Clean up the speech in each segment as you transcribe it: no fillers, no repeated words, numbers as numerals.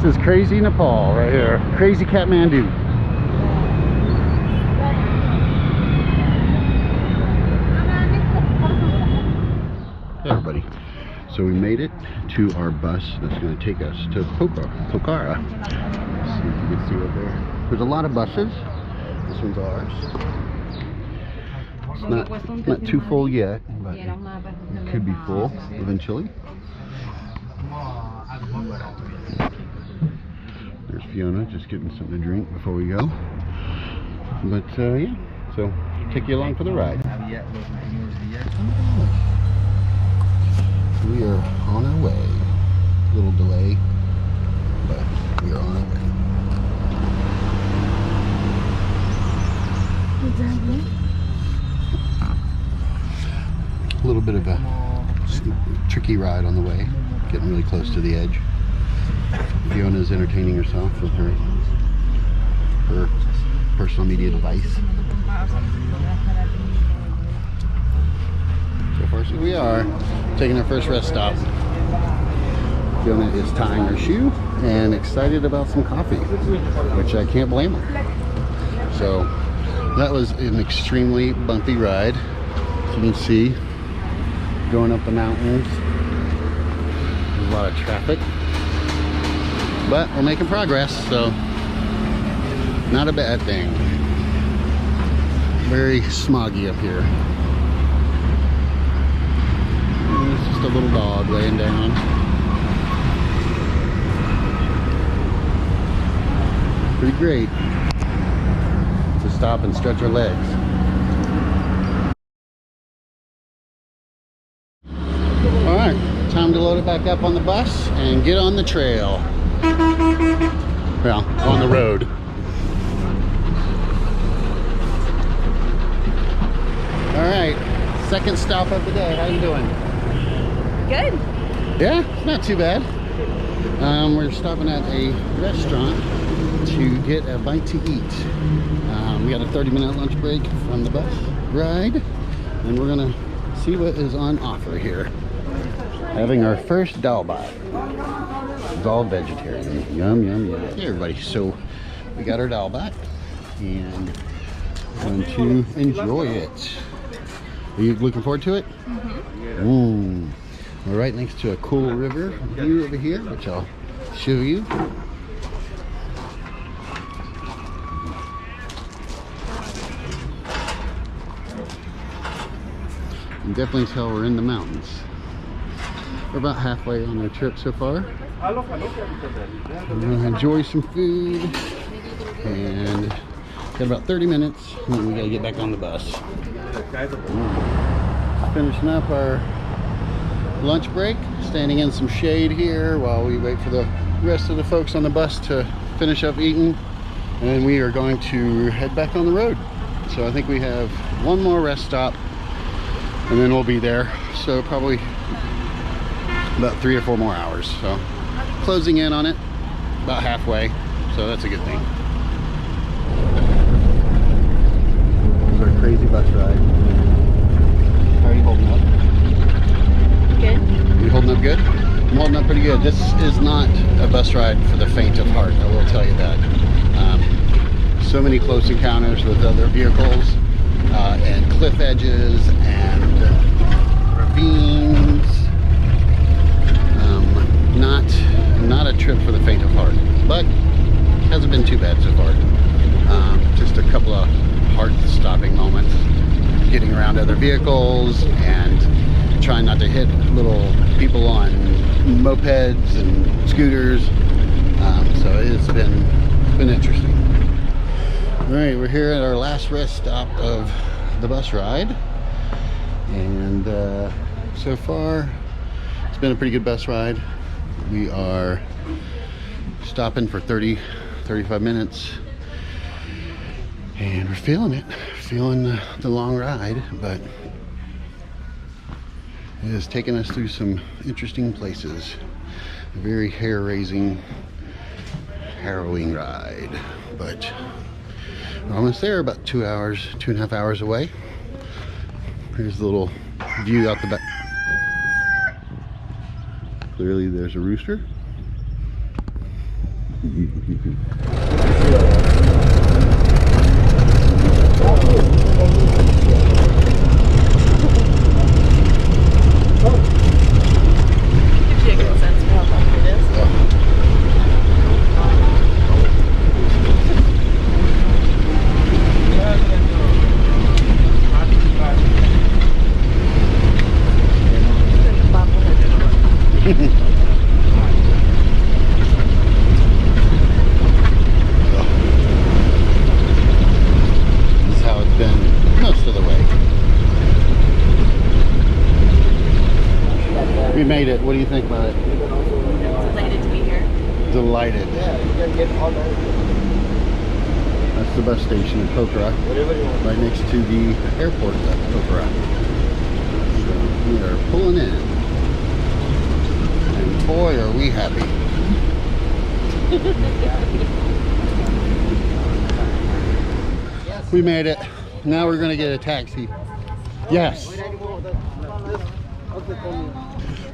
This is crazy Nepal right here. Crazy Kathmandu. Hey everybody. So we made it to our bus that's going to take us to Pokhara. Let's see if you can see over there. There's a lot of buses. This one's ours. It's not too full yet, but it could be full eventually. There's Fiona just getting something to drink before we go. But yeah, so take you along for the ride. We are on our way. A little delay, but we are on our way. A little bit of a tricky ride on the way, getting really close to the edge. Fiona's entertaining herself with her personal media device. So far, so we are taking our first rest stop. Fiona is tying her shoe and excited about some coffee, which I can't blame her. So that was an extremely bumpy ride, as you can see, going up the mountains. There's a lot of traffic, but we're making progress, so not a bad thing. Very smoggy up here. And it's just a little dog laying down. Pretty great to stop and stretch our legs. Alright, time to load it back up on the bus and get on the trail. Well, on the road. Alright, second stop of the day. How you doing? Good. Yeah, not too bad. We're stopping at a restaurant to get a bite to eat. We got a 30-minute lunch break from the bus ride, and we're gonna see what is on offer here. Having our first dal bhat. It's all vegetarian. Yum, yum, yum. Hey everybody, so we got our dal bhat and we're going to enjoy it. Are you looking forward to it? Mm-hmm. We're right next to a cool river view over here, which I'll show you. You can definitely tell we're in the mountains. We're about halfway on our trip so far. We're gonna enjoy some food and got about 30 minutes and then we gotta get back on the bus. Finishing up our lunch break, standing in some shade here while we wait for the rest of the folks on the bus to finish up eating, and then we are going to head back on the road. So I think we have one more rest stop and then we'll be there, so probably about 3 or 4 more hours. So closing in on it, about halfway, so that's a good thing. This is our crazy bus ride. How are you holding up? Good. You holding up good? I'm holding up pretty good. This is not a bus ride for the faint of heart, I will tell you that. So many close encounters with other vehicles and cliff edges and ravines. Not a trip for the faint of heart, but hasn't been too bad so far. Just a couple of heart-stopping moments, getting around other vehicles and trying not to hit little people on mopeds and scooters. So it's been interesting. All right, we're here at our last rest stop of the bus ride, and so far it's been a pretty good bus ride. We are stopping for 35 minutes and we're feeling it, feeling the long ride, but it has taken us through some interesting places. A very hair-raising, harrowing ride, but we're almost there, about 2 hours, 2.5 hours away. Here's the little view out the back. Clearly there's a rooster. Gives you a good sense of how bumpy it is. This is how it's been most of the way. We made it. What do you think about it? Delighted to be here. Delighted. Yeah, you can get all the... That's the bus station in Pokhara, Whatever you want. right next to the airport of Pokhara. So we are pulling in. And boy, are we happy. We made it. Now we're going to get a taxi. Yes.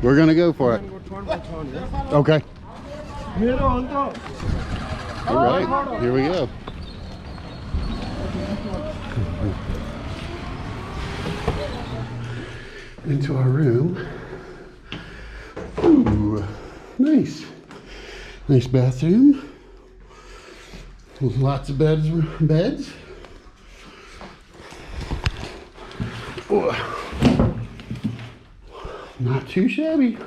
We're going to go for it. Okay. All right. Here we go. Into our room. Ooh, nice. Nice bathroom. With lots of beds. Ooh. Not too shabby.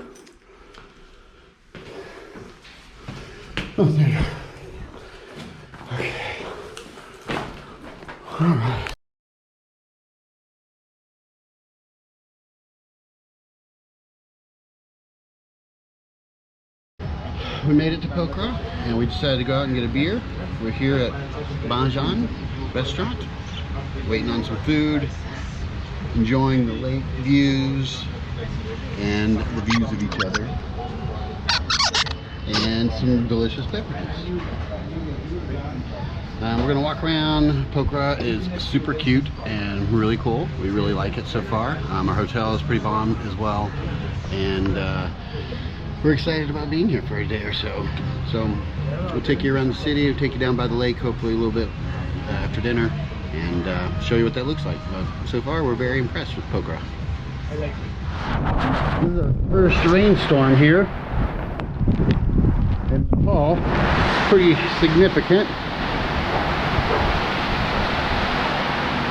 Oh, there you go. Okay. All right. We made it to Pokhara and we decided to go out and get a beer. We're here at Bajan restaurant, waiting on some food, enjoying the lake views and the views of each other, and some delicious beverages. We're gonna walk around. Pokhara is super cute and really cool. We really like it so far. Our hotel is pretty bomb as well, and we're excited about being here for a day or so. So we'll take you around the city, we'll take you down by the lake, hopefully a little bit after dinner, and show you what that looks like. So far, we're very impressed with Pokhara. This is our first rainstorm here in Nepal. Pretty significant.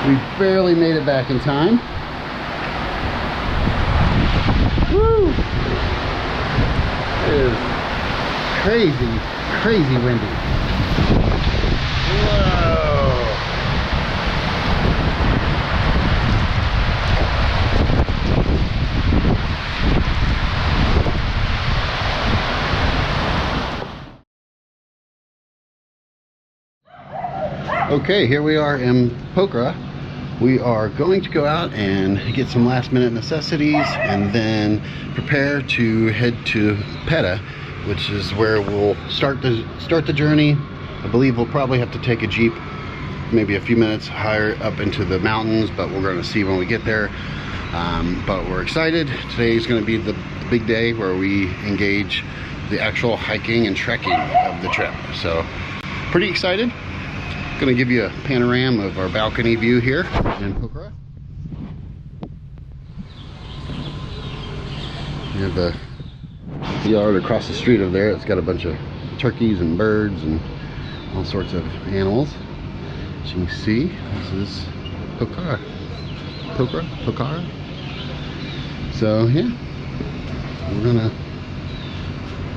We barely made it back in time. Woo! It is crazy, crazy windy. Whoa! Okay, here we are in Pokhara. We are going to go out and get some last minute necessities and then prepare to head to Phedi, which is where we'll start the journey. I believe we'll probably have to take a Jeep maybe a few minutes higher up into the mountains, but we're going to see when we get there. But we're excited. Today is going to be the big day where we engage the actual hiking and trekking of the trip. So pretty excited. Going to give you a panorama of our balcony view here in Pokhara. You have the yard across the street over there. It's got a bunch of turkeys and birds and all sorts of animals. As you can see, this is Pokhara. Pokhara. So yeah, we're gonna.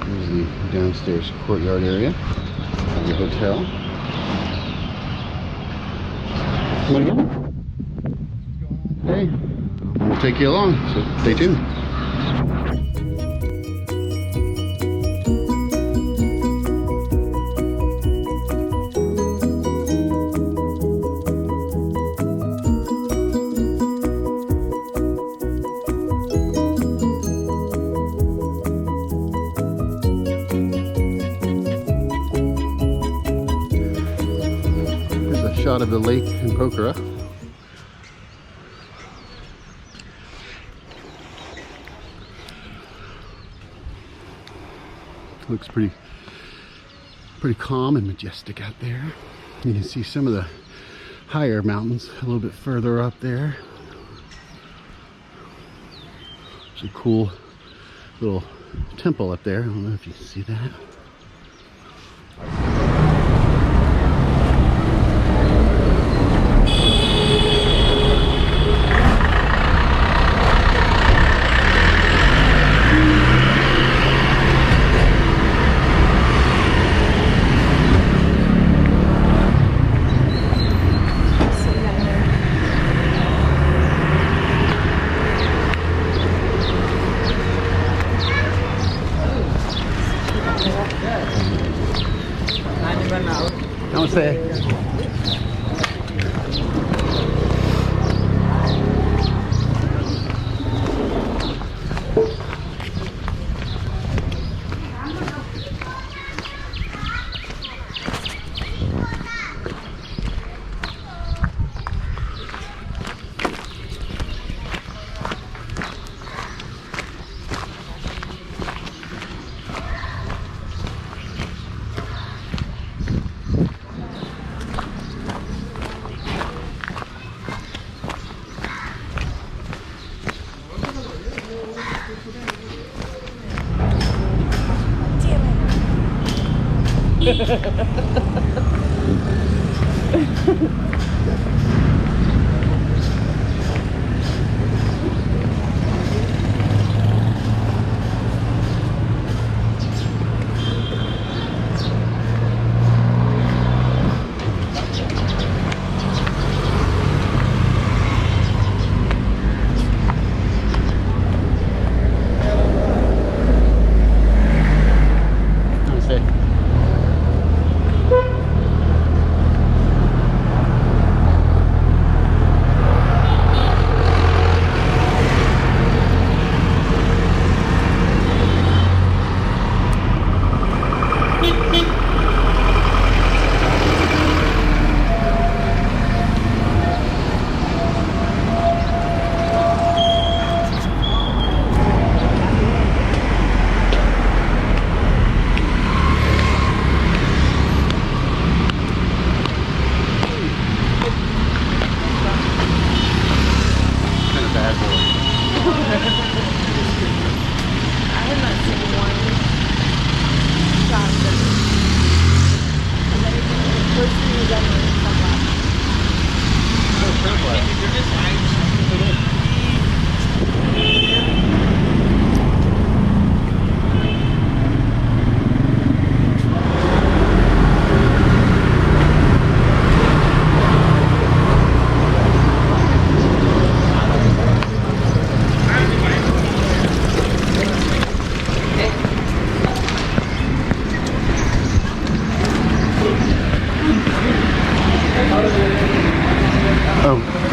Here's the downstairs courtyard area of the hotel. Okay, we'll take you along, so stay tuned. Here's a shot of the lake in Pokhara. Looks pretty Pretty calm and majestic out there. You can see some of the higher mountains a little bit further up there. There's a cool little temple up there. I don't know if you can see that. Don't say it.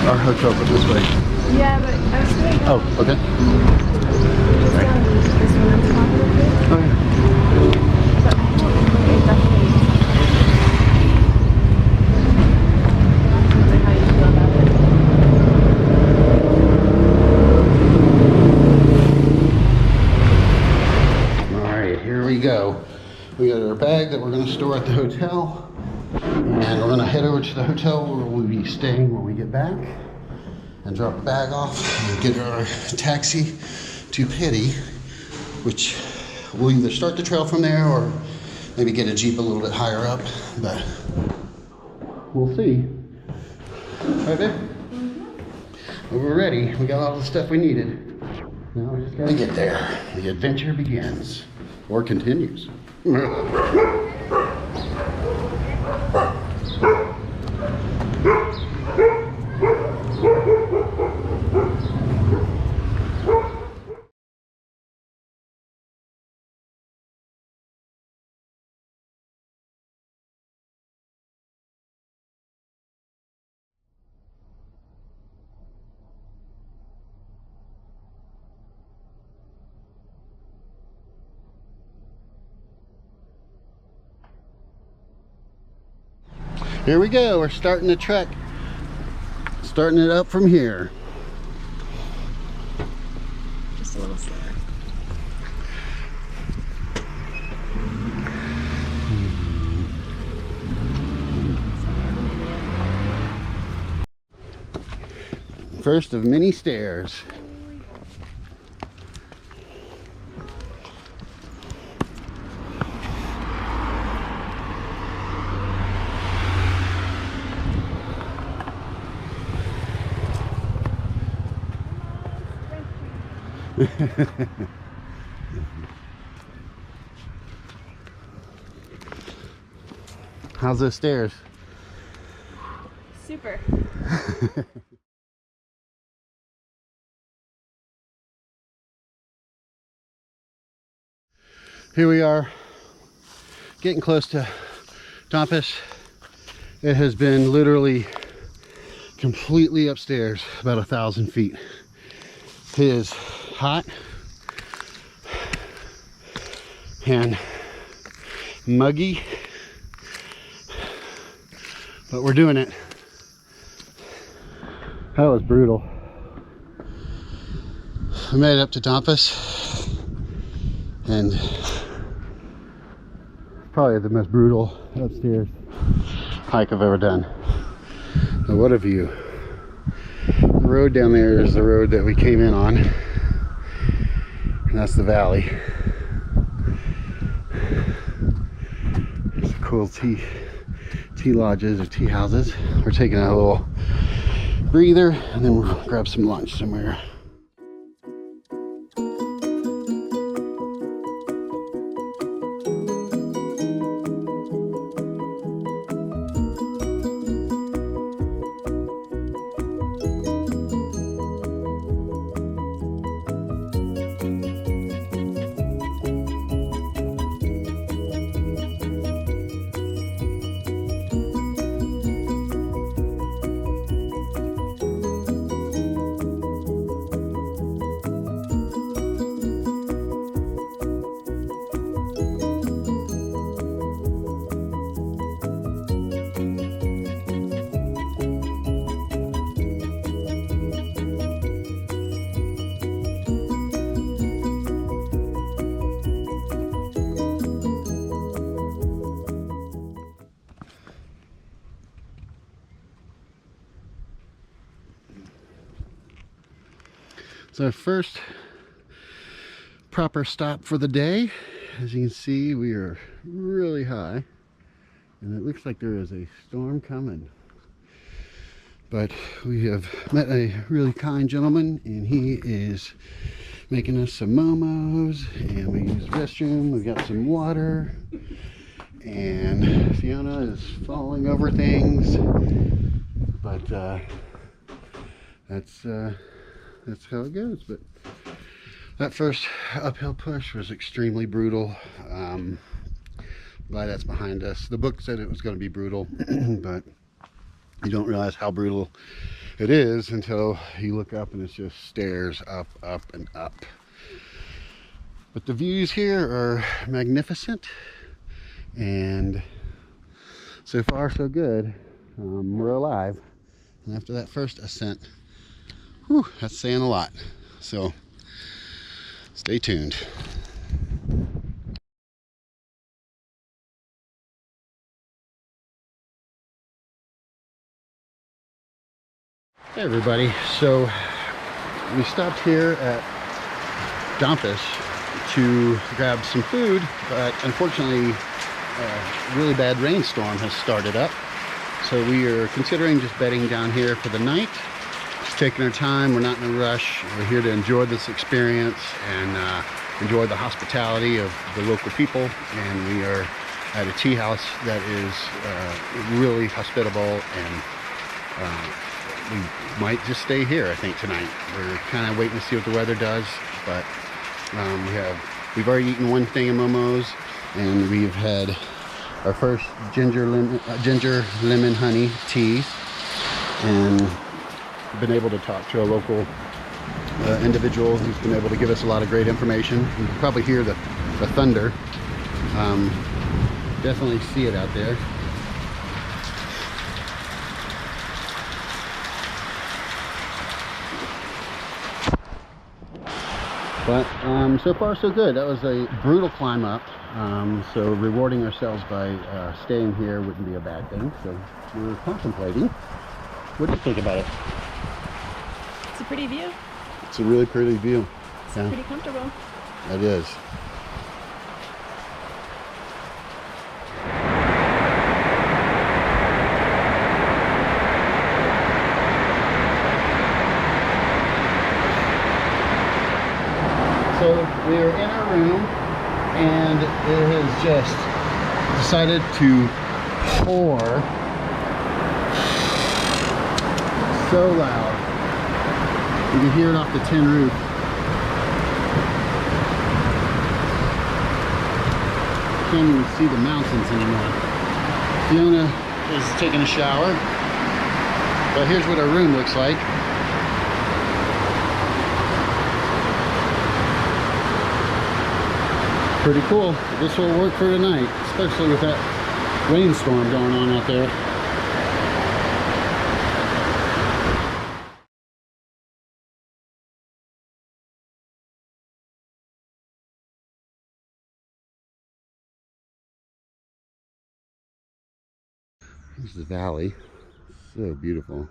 Our hotel was this way. Yeah, but I was going to go. Oh, okay. Just down this one on top of it. Oh, yeah. But I don't know exactly how you feel about it. Alright, here we go. We got our bag that we're going to store at the hotel. And we're going to head over to the hotel where we'll be staying when we get back. And drop the bag off and get our taxi to Phedi, which we'll either start the trail from there or maybe get a Jeep a little bit higher up, but we'll see. Alright, babe? Well, we're ready. We got all the stuff we needed. Now we just gotta get there. The adventure begins. Or continues. Here we go, we're starting the trek. Starting it up from here. Just a little slower. First of many stairs. How's those stairs? Super. Here we are, getting close to Dhampus. It has been literally completely upstairs, about 1,000 feet. It is hot and muggy, but we're doing it. That was brutal. I made it up to Dhampus, and probably the most brutal upstairs hike I've ever done. Now, what a view. The road down there is the road that we came in on, and that's the valley. There's cool tea lodges or tea houses. We're taking a little breather, and then we'll grab some lunch somewhere. It's our first proper stop for the day. As you can see, we are really high, and it looks like there is a storm coming. But we have met a really kind gentleman, and he is making us some momos, and we use the restroom. We've got some water, and Fiona is falling over things, but that's how it goes. But that first uphill push was extremely brutal. Glad that's behind us. The book said it was going to be brutal, but you don't realize how brutal it is until you look up and it's just stairs up, up, and up. But the views here are magnificent, and so far so good. We're alive, and after that first ascent, whew, that's saying a lot. So stay tuned. Hey everybody, so we stopped here at Dhampus to grab some food, but unfortunately a really bad rainstorm has started up, so we are considering just bedding down here for the night. Just taking our time, we're not in a rush. We're here to enjoy this experience and enjoy the hospitality of the local people, and we are at a tea house that is really hospitable, and we might just stay here, I think, tonight. We're kind of waiting to see what the weather does, but we've already eaten one thing of momos, and we've had our first ginger lemon honey tea, and been able to talk to a local individual who's been able to give us a lot of great information. You can probably hear the thunder. Definitely see it out there. But so far so good. That was a brutal climb up, so rewarding ourselves by staying here wouldn't be a bad thing. So we're contemplating. What do you think about it? pretty view. It's a really pretty view. It's Yeah, pretty comfortable. it is. So we are in our room, and it has just decided to pour so loud. You can hear it off the tin roof. Can't even see the mountains anymore. Fiona is taking a shower, but here's what our room looks like. Pretty cool. This will work for tonight, especially with that rainstorm going on out there. Here's the valley. So beautiful.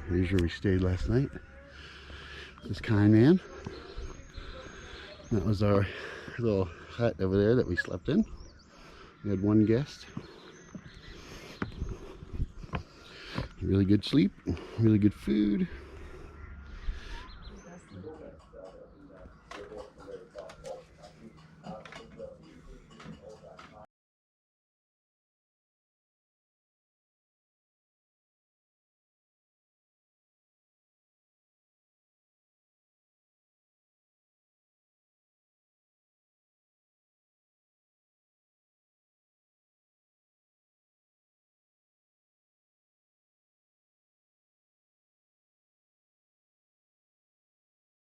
Here's where we stayed last night. This kind man. That was our little hut over there that we slept in. We had one guest. Really good sleep, really good food.